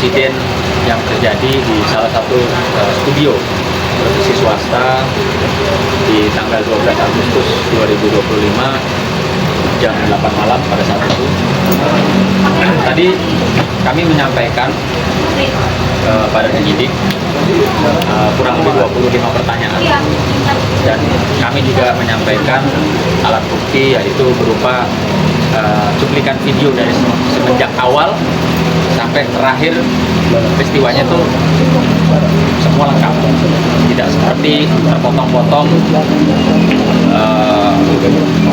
insiden yang terjadi di salah satu studio televisi swasta di tanggal 12 Agustus 2025 jam 8 malam pada saat itu. Tadi kami menyampaikan pada penyidik kurang lebih 25 pertanyaan, dan kami juga menyampaikan alat bukti, yaitu berupa cuplikan video dari semenjak awal sampai terakhir peristiwanya itu semua lengkap, tidak seperti terpotong-potong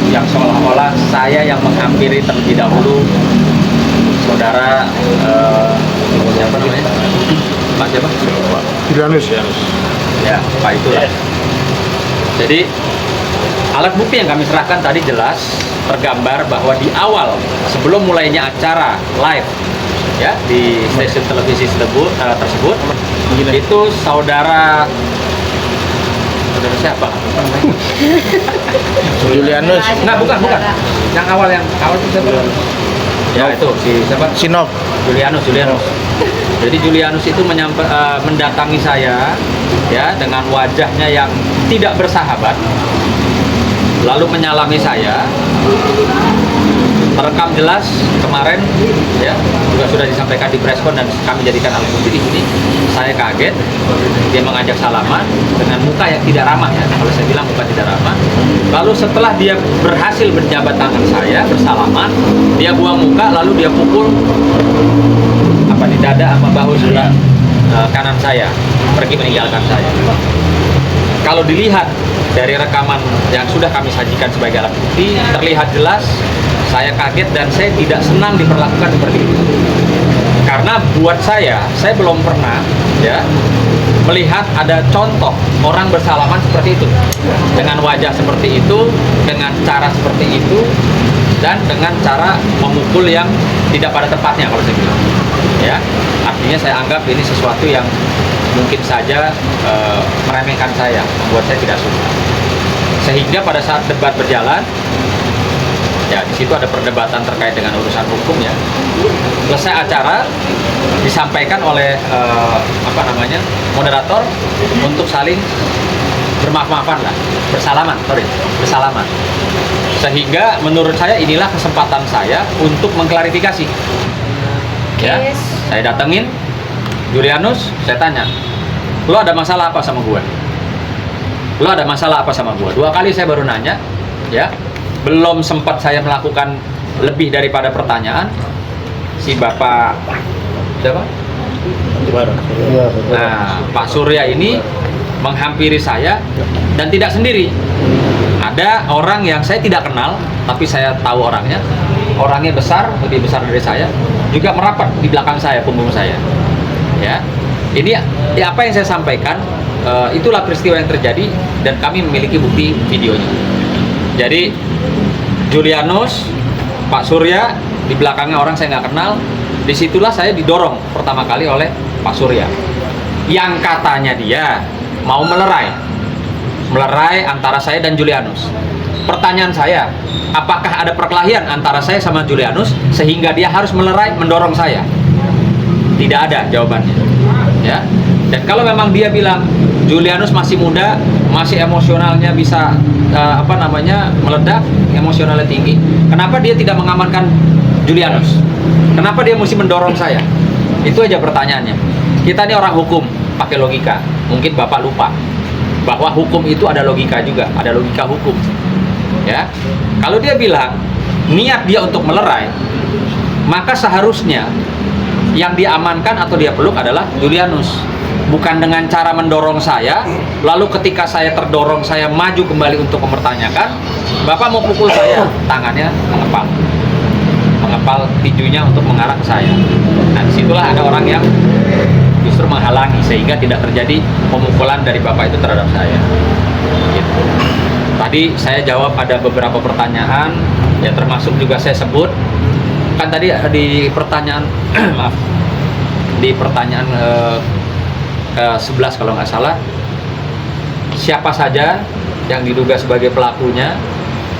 yang seolah-olah saya yang menghampiri terlebih dahulu saudara siapa namanya? Mas siapa? Julianus. Ya, Pak itulah. Jadi alat bukti yang kami serahkan tadi jelas tergambar bahwa di awal sebelum mulainya acara live ya di stasiun televisi tersebut itu saudara siapa? Julianus. Nah, bukan. Yang awal itu siapa? Ya itu si siapa? Sinop. Julianus. Jadi Julianus itu mendatangi saya ya dengan wajahnya yang tidak bersahabat, lalu menyalami saya. Terekam jelas kemarin ya, juga sudah disampaikan di preskon dan kami jadikan alat bukti di sini. Saya kaget, dia mengajak salaman dengan muka yang tidak ramah ya. Kalau saya bilang muka tidak ramah. Lalu setelah dia berhasil berjabat tangan saya bersalaman, dia buang muka lalu dia pukul di dada sama bahu sebelah kanan saya, pergi meninggalkan saya. Kalau dilihat dari rekaman yang sudah kami sajikan sebagai alat bukti, terlihat jelas saya kaget dan saya tidak senang diperlakukan seperti itu. Karena buat saya belum pernah ya melihat ada contoh orang bersalaman seperti itu, dengan wajah seperti itu, dengan cara seperti itu, dan dengan cara memukul yang tidak pada tempatnya kalau saya bilang. Ya, artinya saya anggap ini sesuatu yang mungkin saja meremehkan saya, membuat saya tidak suka. Sehingga pada saat debat berjalan, ya di situ ada perdebatan terkait dengan urusan hukum ya. Selesai acara disampaikan oleh moderator untuk saling bermaaf-maafan lah, bersalaman. Sehingga menurut saya inilah kesempatan saya untuk mengklarifikasi. Ya, saya datengin Julianus, saya tanya, lo ada masalah apa sama gue? Lo ada masalah apa sama gue? 2 kali saya baru nanya, ya, belum sempat saya melakukan lebih daripada pertanyaan. Si Bapak siapa? Nah, Pak Surya ini menghampiri saya dan tidak sendiri. Ada orang yang saya tidak kenal, tapi saya tahu orangnya. Orangnya besar, lebih besar dari saya, juga merapat di belakang saya, punggung saya. Ya, ini ya, apa yang saya sampaikan, itulah peristiwa yang terjadi dan kami memiliki bukti videonya. Jadi Julianus, Pak Surya, di belakangnya orang saya nggak kenal. Disitulah saya didorong pertama kali oleh Pak Surya, yang katanya dia mau melerai antara saya dan Julianus. Pertanyaan saya, apakah ada perkelahian antara saya sama Julianus sehingga dia harus melerai, mendorong saya? Tidak ada jawabannya. Ya. Dan kalau memang dia bilang Julianus masih muda, masih emosionalnya bisa meledak, emosionalnya tinggi, kenapa dia tidak mengamankan Julianus? Kenapa dia mesti mendorong saya? Itu aja pertanyaannya. Kita ini orang hukum, pakai logika. Mungkin Bapak lupa bahwa hukum itu ada logika juga, ada logika hukum. Ya, kalau dia bilang niat dia untuk melerai, maka seharusnya yang diamankan atau dia peluk adalah Julianus, bukan dengan cara mendorong saya. Lalu ketika saya terdorong, saya maju kembali untuk mempertanyakan, Bapak mau pukul saya, tangannya mengepal tinjunya untuk mengarah ke saya. Nah, disitulah ada orang yang justru menghalangi sehingga tidak terjadi pemukulan dari Bapak itu terhadap saya. Gitu. Tadi saya jawab ada beberapa pertanyaan, ya termasuk juga saya sebut kan tadi di pertanyaan di pertanyaan ke-11 kalau nggak salah, siapa saja yang diduga sebagai pelakunya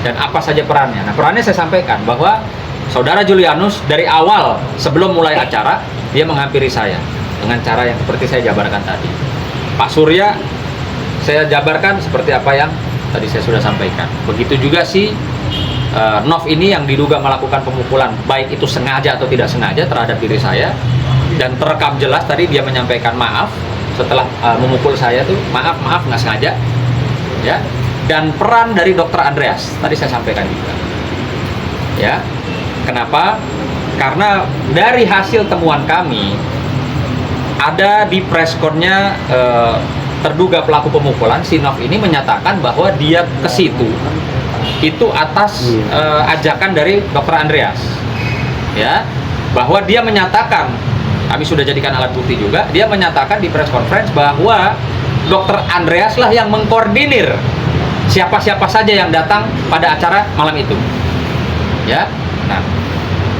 dan apa saja perannya. Nah, perannya saya sampaikan bahwa saudara Julianus dari awal sebelum mulai acara dia menghampiri saya dengan cara yang seperti saya jabarkan tadi. Pak Surya saya jabarkan seperti apa yang tadi saya sudah sampaikan. Begitu juga si Nov ini yang diduga melakukan pemukulan, baik itu sengaja atau tidak sengaja terhadap diri saya, dan terekam jelas tadi dia menyampaikan maaf setelah memukul saya tuh, maaf nggak sengaja, ya. Dan peran dari Dokter Andreas tadi saya sampaikan juga, ya. Kenapa? Karena dari hasil temuan kami ada di preskonnya terduga pelaku pemukulan si Nov ini menyatakan bahwa dia ke situ itu atas ajakan dari Dokter Andreas, ya, bahwa dia menyatakan, kami sudah jadikan alat bukti juga, dia menyatakan di press conference bahwa Dokter Andreas lah yang mengkoordinir siapa-siapa saja yang datang pada acara malam itu, ya. Nah,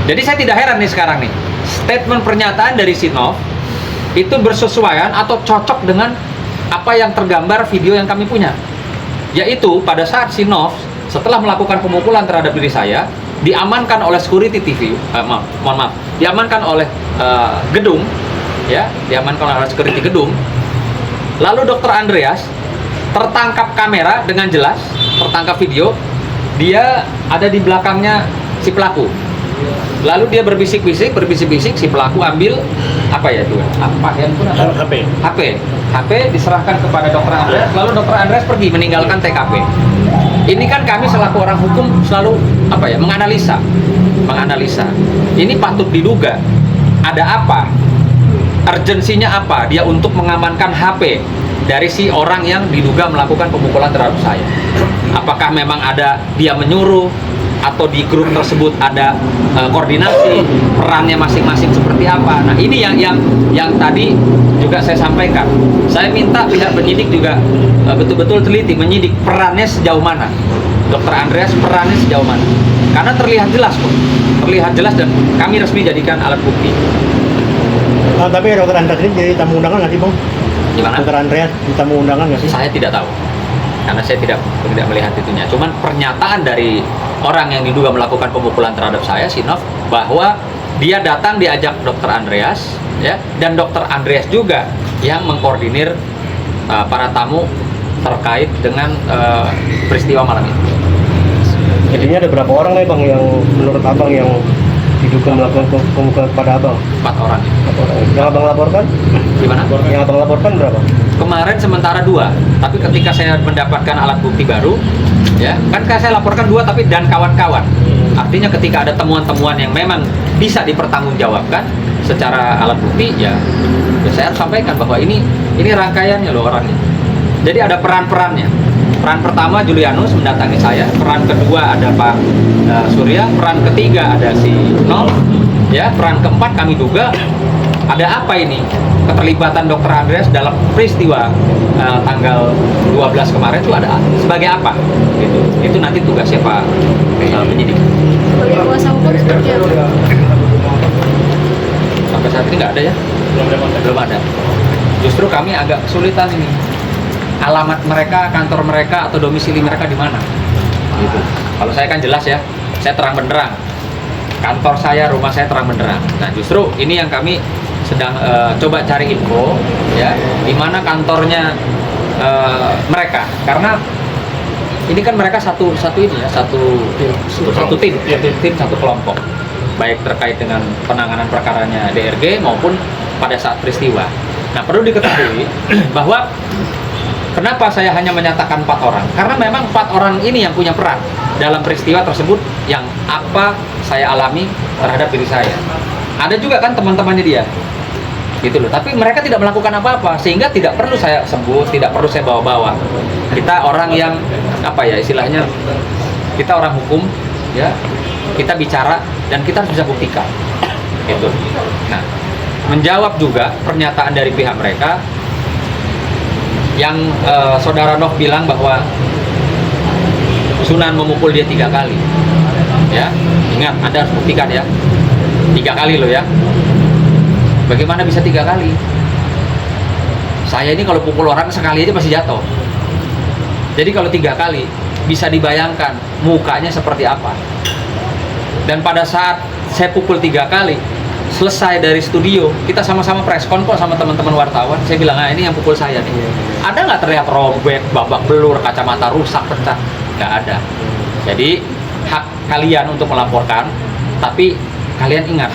jadi saya tidak heran nih sekarang nih, statement pernyataan dari si Nov itu bersesuaian atau cocok dengan apa yang tergambar video yang kami punya, yaitu pada saat si Nov setelah melakukan pemukulan terhadap diri saya diamankan oleh security TV, mohon maaf, diamankan oleh gedung, ya, diamankan oleh security gedung. Lalu Dokter Andreas tertangkap kamera dengan jelas, tertangkap video, dia ada di belakangnya si pelaku. Lalu dia berbisik-bisik, si pelaku ambil apa ya itu? Apa handphone atau HP diserahkan kepada Dokter Andreas, lalu Dokter Andreas pergi meninggalkan TKP. Ini kan kami selaku orang hukum selalu menganalisa. Ini patut diduga ada apa? Urgensinya apa? Dia untuk mengamankan HP dari si orang yang diduga melakukan pemukulan terhadap saya. Apakah memang ada dia menyuruh, atau di grup tersebut ada koordinasi, perannya masing-masing seperti apa? Nah, ini yang tadi juga saya sampaikan. Saya minta pihak penyidik juga betul-betul teliti menyidik perannya sejauh mana, Dokter Andreas perannya sejauh mana, karena terlihat jelas kok, terlihat jelas dan kami resmi jadikan alat bukti. Tapi Dokter Andreas ini jadi tamu undangan nggak sih, Bang? Gimana? Dokter Andreas di tamu undangan nggak sih? Saya tidak tahu, karena saya tidak melihat itunya. Cuman pernyataan dari orang yang diduga melakukan pemukulan terhadap saya, si Nov, bahwa dia datang diajak Dokter Andreas, ya, dan Dokter Andreas juga yang mengkoordinir para tamu terkait dengan peristiwa malam itu. Jadinya ada berapa orang nih, Bang, yang menurut Abang yang diduga melakukan pemukulan kepada Abang? 4 orang. 4 orang. Yang Abang laporkan? Gimana? Yang Abang laporkan berapa? Kemarin sementara 2, tapi ketika saya mendapatkan alat bukti baru, ya, kan saya laporkan 2 tapi dan kawan-kawan. Artinya ketika ada temuan-temuan yang memang bisa dipertanggungjawabkan secara alat bukti, ya saya harus sampaikan bahwa ini rangkaiannya loh orangnya. Jadi ada peran-perannya. Peran pertama Julianus mendatangi saya, peran kedua ada Pak Surya, peran ketiga ada si Nol, ya, peran keempat kami duga ada apa ini keterlibatan Dokter Andreas dalam peristiwa tanggal 12 kemarin itu ada sebagai apa gitu. Itu nanti tugasnya Pak penyidik. Sebagai kuasa hukum seperti apa? Sampai saat ini nggak ada ya, belum ada. Justru kami agak kesulitan ini, alamat mereka, kantor mereka atau domisili mereka di mana gitu. Kalau saya kan jelas ya, saya terang benderang, kantor saya, rumah saya terang benderang. Nah, justru ini yang kami sedang coba cari info, ya, di mana kantornya mereka, karena ini kan mereka satu ini ya, satu tim, satu kelompok, baik terkait dengan penanganan perkaranya DRG maupun pada saat peristiwa. Nah, perlu diketahui bahwa kenapa saya hanya menyatakan 4 orang, karena memang 4 orang ini yang punya peran dalam peristiwa tersebut yang apa saya alami terhadap diri saya. Ada juga kan teman-temannya dia, gitu loh. Tapi mereka tidak melakukan apa-apa, sehingga tidak perlu saya sebut, tidak perlu saya bawa-bawa. Kita orang yang apa ya istilahnya, kita orang hukum, ya, kita bicara dan kita harus bisa buktikan, gitu. Nah, menjawab juga pernyataan dari pihak mereka yang saudara Nov bilang bahwa Sunan memukul dia 3 kali, ya. Ingat, Anda harus buktikan ya, 3 kali loh ya. Bagaimana bisa 3 kali? Saya ini kalau pukul orang sekali aja pasti jatuh. Jadi kalau 3 kali, bisa dibayangkan mukanya seperti apa. Dan pada saat saya pukul 3 kali, selesai dari studio, kita sama-sama preskon kok sama teman-teman wartawan. Saya bilang, ini yang pukul saya nih. Ada nggak terlihat robek, babak belur, kacamata rusak, pecah? Nggak ada. Jadi hak kalian untuk melaporkan, tapi kalian ingat,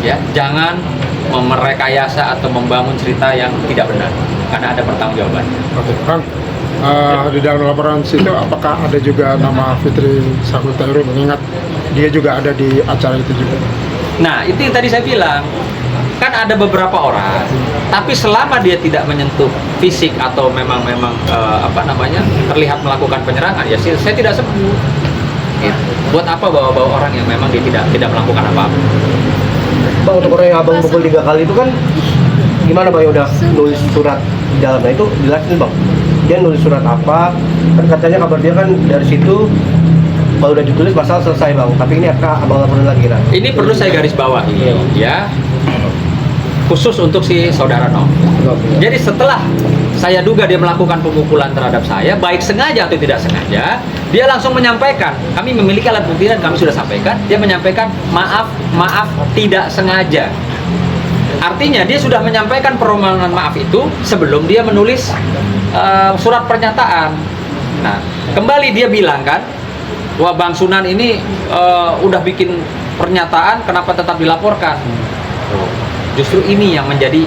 ya jangan merekayasa atau membangun cerita yang tidak benar, karena ada pertanggungjawaban. Oke, Bang. Di dalam laporan situ apakah ada juga nama Fitri Sahuldari, mengingat dia juga ada di acara itu juga? Nah, itu yang tadi saya bilang, kan ada beberapa orang, tapi selama dia tidak menyentuh fisik atau memang terlihat melakukan penyerangan, ya saya tidak sebut. Gitu. Buat apa bawa-bawa orang yang memang dia tidak melakukan apa-apa? Bang, untuk orang yang abang pukul 3 kali itu kan gimana bang, ya udah nulis surat di dalamnya itu jelasin bang, dia nulis surat apa, kan katanya kabar dia kan dari situ kalau udah ditulis masalah selesai bang, tapi ini akan abang laporin lagi kan? Ini perlu saya garis bawahi, ya, khusus untuk si saudara Nov. Jadi setelah saya duga dia melakukan pemukulan terhadap saya, baik sengaja atau tidak sengaja, dia langsung menyampaikan, kami memiliki alat bukti dan kami sudah sampaikan, dia menyampaikan maaf tidak sengaja. Artinya dia sudah menyampaikan permohonan maaf itu sebelum dia menulis surat pernyataan. Nah, kembali dia bilang kan, wah Bang Sunan ini udah bikin pernyataan, kenapa tetap dilaporkan? Justru ini yang menjadi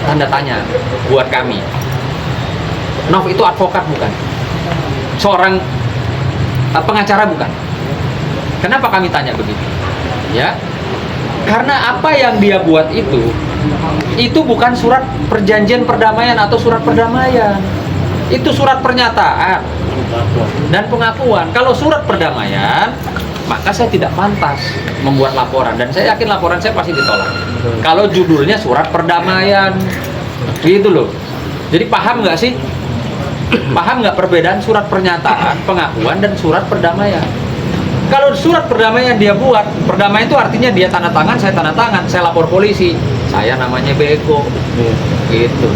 tanda tanya buat kami. Nov itu advokat bukan? Seorang pengacara bukan? Kenapa kami tanya begitu? Ya, karena apa yang dia buat itu bukan surat perjanjian perdamaian atau surat perdamaian. Itu surat pernyataan dan pengakuan. Kalau surat perdamaian, maka saya tidak pantas membuat laporan, dan saya yakin laporan saya pasti ditolak. Kalau judulnya surat perdamaian, gitu loh. Jadi paham nggak sih? Paham nggak perbedaan surat pernyataan, pengakuan, dan surat perdamaian? Kalau surat perdamaian dia buat, perdamaian itu artinya dia tanda tangan, saya lapor polisi, saya namanya Beko, gitu.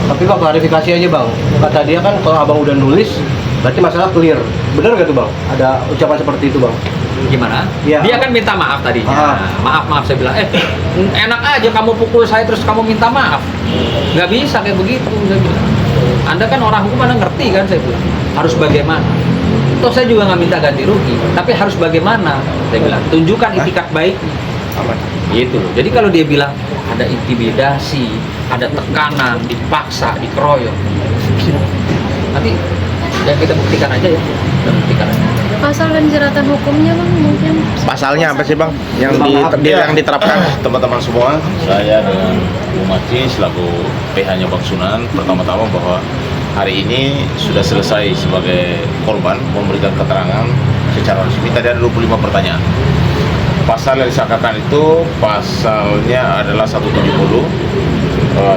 Tapi bang, klarifikasi aja bang, kata dia kan kalau abang udah nulis berarti masalah clear, bener gak tuh bang? Ada ucapan seperti itu bang? Gimana? Ya. Dia kan minta maaf tadinya. Maaf, saya bilang, enak aja kamu pukul saya terus kamu minta maaf. Nggak bisa kayak begitu, saya bilang. Anda kan orang hukum, Anda ngerti kan, saya bilang. Harus bagaimana? Toh saya juga nggak minta ganti rugi, tapi harus bagaimana? Saya bilang, tunjukkan itikat baiknya. Gitu loh. Jadi kalau dia bilang ada intimidasi, ada tekanan, dipaksa, dikeroyok, nanti ya kita buktikan aja ya. Kita buktikan aja. Pasal dan jeratan hukumnya bang mungkin. Pasalnya apa sih Bang yang yang diterapkan? Teman-teman semua, saya dengan Bu Maci selaku PH-nya Bang Sunan, pertama-tama bahwa hari ini sudah selesai sebagai korban memberikan keterangan secara resmi. Tadi ada 25 pertanyaan. Pasal yang disangkakan itu pasalnya adalah 170,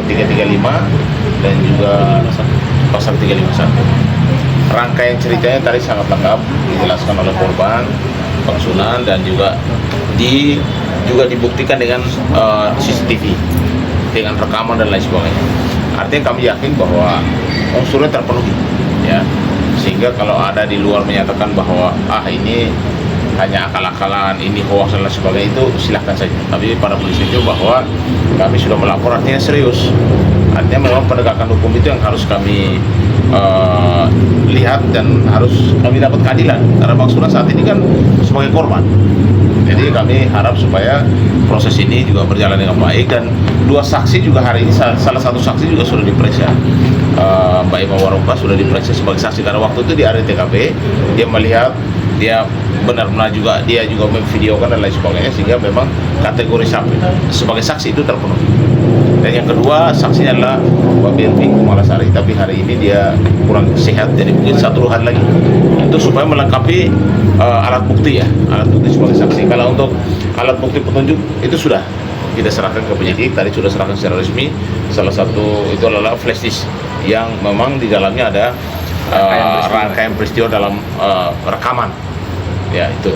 335 dan juga pasal 351. Rangkaian ceritanya tadi sangat lengkap dijelaskan oleh korban Bang Sunan, dan juga dibuktikan dengan CCTV, dengan rekaman dan lain sebagainya. Artinya kami yakin bahwa unsurnya terpenuhi, ya. Sehingga kalau ada di luar menyatakan bahwa ini hanya akal-akalan, ini hoax dan lain sebagainya, itu silahkan saja. Tapi pada polisi itu bahwa kami sudah melapor, artinya serius. Artinya memang penegakan hukum itu yang harus kami lihat dan harus kami dapat keadilan. Karena Bang Sunan saat ini kan sebagai korban. Jadi kami harap supaya proses ini juga berjalan dengan baik, dan dua saksi juga hari ini, salah satu saksi juga sudah diperiksa. Mbak Ima Waroka sudah diperiksa sebagai saksi karena waktu itu di area TKP dia melihat, dia benar-benar juga dia juga memvideokan dan lain sebagainya, sehingga memang kategori sebagai saksi itu terpenuhi. Dan yang kedua saksinya adalah Mbak Birmi Kumalasari, tapi hari ini dia kurang sehat, jadi mungkin 1 hari lagi itu supaya melengkapi alat bukti, ya, alat bukti sebagai saksi. Kalau untuk alat bukti petunjuk itu sudah kita serahkan ke penyidik, tadi sudah serahkan secara resmi. Salah satu itu adalah flash disk yang memang di dalamnya ada rangkaian peristiwa dalam rekaman, ya itu.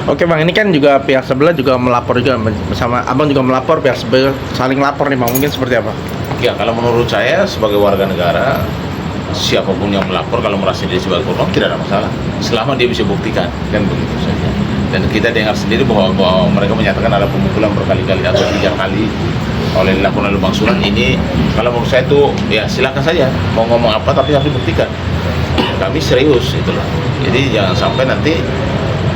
Oke Bang, ini kan juga pihak sebelah juga melapor juga bersama Abang, juga melapor, pihak sebelah saling lapor nih Bang, mungkin seperti apa? Ya, kalau menurut saya sebagai warga negara, siapapun yang melapor kalau merasa dia sebagai korban tidak ada masalah, selama dia bisa buktikan, kan begitu saja. Dan kita dengar sendiri bahwa mereka menyatakan ada pemukulan berkali-kali atau 3 kali dilakukan oleh Bang Sunan. Ini kalau menurut saya itu ya silakan saja mau ngomong apa, tapi harus dibuktikan. Kami serius itulah. Jadi jangan sampai nanti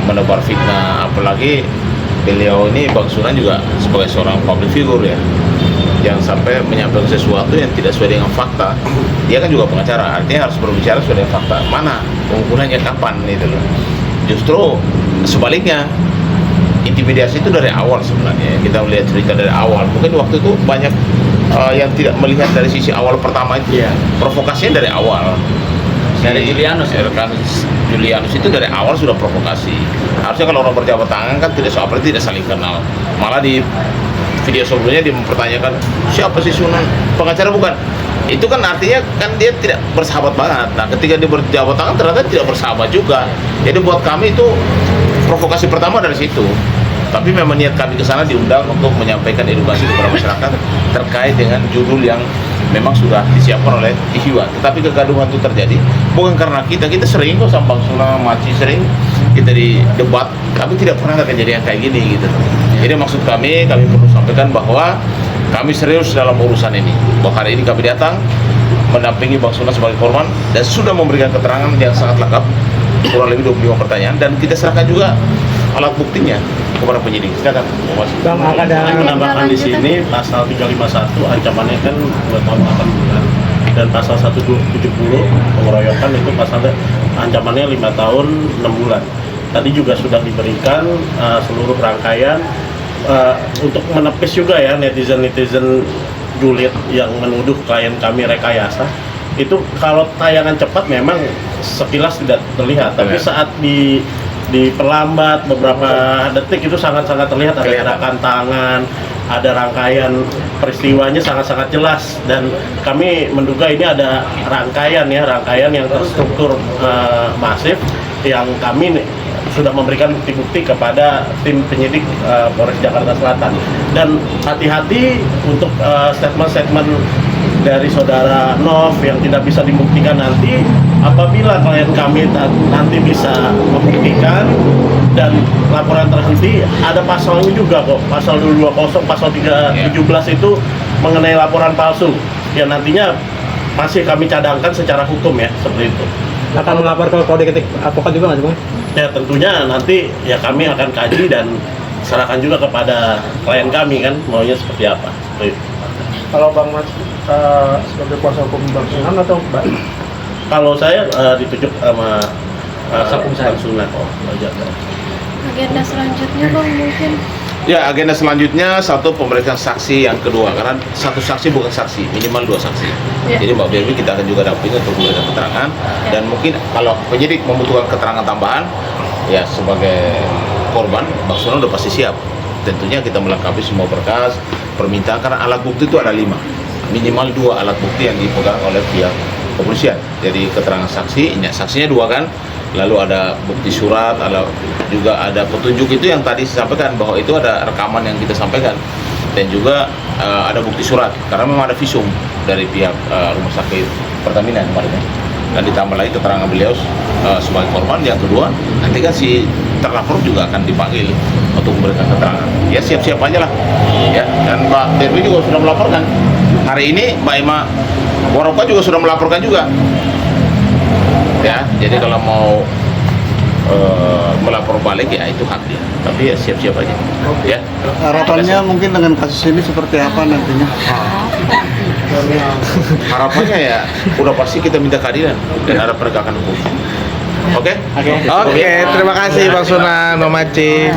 menebar fitnah, apalagi beliau ini Bang Sunan juga sebagai seorang public figure ya. Jangan sampai menyampaikan sesuatu yang tidak sesuai dengan fakta. Dia kan juga pengacara, artinya harus berbicara sesuai dengan fakta. Mana pemukulannya, kapan itu loh. Justru sebaliknya, intimidasi itu dari awal sebenarnya. Kita melihat cerita dari awal. Mungkin waktu itu banyak yang tidak melihat dari sisi awal pertama itu. Iya. Provokasinya dari awal. Dari Julianus ya? Julianus itu dari awal sudah provokasi. Harusnya kalau orang berjabat tangan kan tidak saling kenal. Malah di video sebelumnya dia mempertanyakan siapa sih Sunan, pengacara bukan. Itu kan artinya kan dia tidak bersahabat banget. Nah ketika dia berjabat tangan ternyata tidak bersahabat juga. Jadi buat kami itu provokasi pertama dari situ. Tapi memang niat kami ke sana diundang untuk menyampaikan edukasi kepada masyarakat terkait dengan judul yang memang sudah disiapkan oleh Ikhwan. Tetapi kegaduhan itu terjadi bukan karena kita sering kok sama Bang Sunan, Maci sering kita di debat, tapi tidak pernah ada kejadian kayak gini gitu. Jadi maksud kami perlu sampaikan bahwa kami serius dalam urusan ini. Bahwa hari ini kami datang mendampingi Bang Sunan sebagai korban dan sudah memberikan keterangan yang sangat lengkap, kurang lebih 25 pertanyaan, dan kita serahkan juga alat buktinya kepada penyidik. Silakan. Bang, ada menambahkan di sini pasal 351 ancamannya kan 2 tahun 8 bulan, dan pasal 170 pengeroyokan itu pasalnya ancamannya 5 tahun 6 bulan. Tadi juga sudah diberikan seluruh rangkaian untuk menepis juga ya netizen julid yang menuduh klien kami rekayasa. Itu kalau tayangan cepat memang sekilas tidak terlihat, tapi saat diperlambat beberapa detik itu sangat-sangat terlihat, ada gerakan tangan, ada rangkaian peristiwanya sangat-sangat jelas, dan kami menduga ini ada rangkaian yang terstruktur masif yang kami sudah memberikan bukti-bukti kepada tim penyidik Polres Jakarta Selatan. Dan hati-hati untuk statement-statement dari saudara Nov yang tidak bisa dibuktikan nanti. Apabila klien kami nanti bisa membuktikan dan laporan terhenti, ada pasalnya juga kok, pasal 220, pasal 317 itu mengenai laporan palsu yang nantinya masih kami cadangkan secara hukum ya, seperti itu. akan melapor ke kode etik advokat juga nggak sih Bang? Ya tentunya nanti ya kami akan kaji dan serahkan juga kepada klien kami kan maunya seperti apa. Seperti itu. Kalau Bang Mas sebagai kuasa hukum Bang Sunan atau Mbak? Kalau saya ditunjuk sama Bang Sunan. Agenda selanjutnya Bang mungkin Ya, agenda selanjutnya satu pemeriksaan saksi yang kedua, karena satu saksi bukan saksi, minimal 2 saksi. Ya. Jadi Mbak Berwi kita akan juga dampingi untuk memberikan keterangan, dan mungkin kalau penyidik membutuhkan keterangan tambahan, ya sebagai korban Bang Sunan udah pasti siap. Tentunya kita melengkapi semua berkas, permintaan, karena alat bukti itu ada 5, minimal 2 alat bukti yang dipegang oleh pihak kepolisian. Jadi keterangan saksi, saksinya 2 kan, lalu ada bukti surat, juga ada petunjuk itu yang tadi saya sampaikan bahwa itu ada rekaman yang kita sampaikan, dan juga ada bukti surat karena memang ada visum dari pihak rumah sakit Pertamina kemarin, dan ditambah lagi keterangan beliau sebagai korban. Yang kedua, nanti kan si terlapor juga akan dipanggil untuk memberikan keterangan. Ya siap-siap aja lah ya, dan Mbak Berwi juga sudah melaporkan hari ini, Mbak Ima Waroka juga sudah melaporkan juga ya. Jadi kalau mau melapor balik ya itu hak dia, tapi ya siap-siap aja ya. Harapannya mungkin dengan kasus ini seperti apa nantinya? Harapannya ya udah pasti kita minta keadilan dan ada penegakan hukum. Oke? Oke, terima kasih Bang Sunan, Mamaci.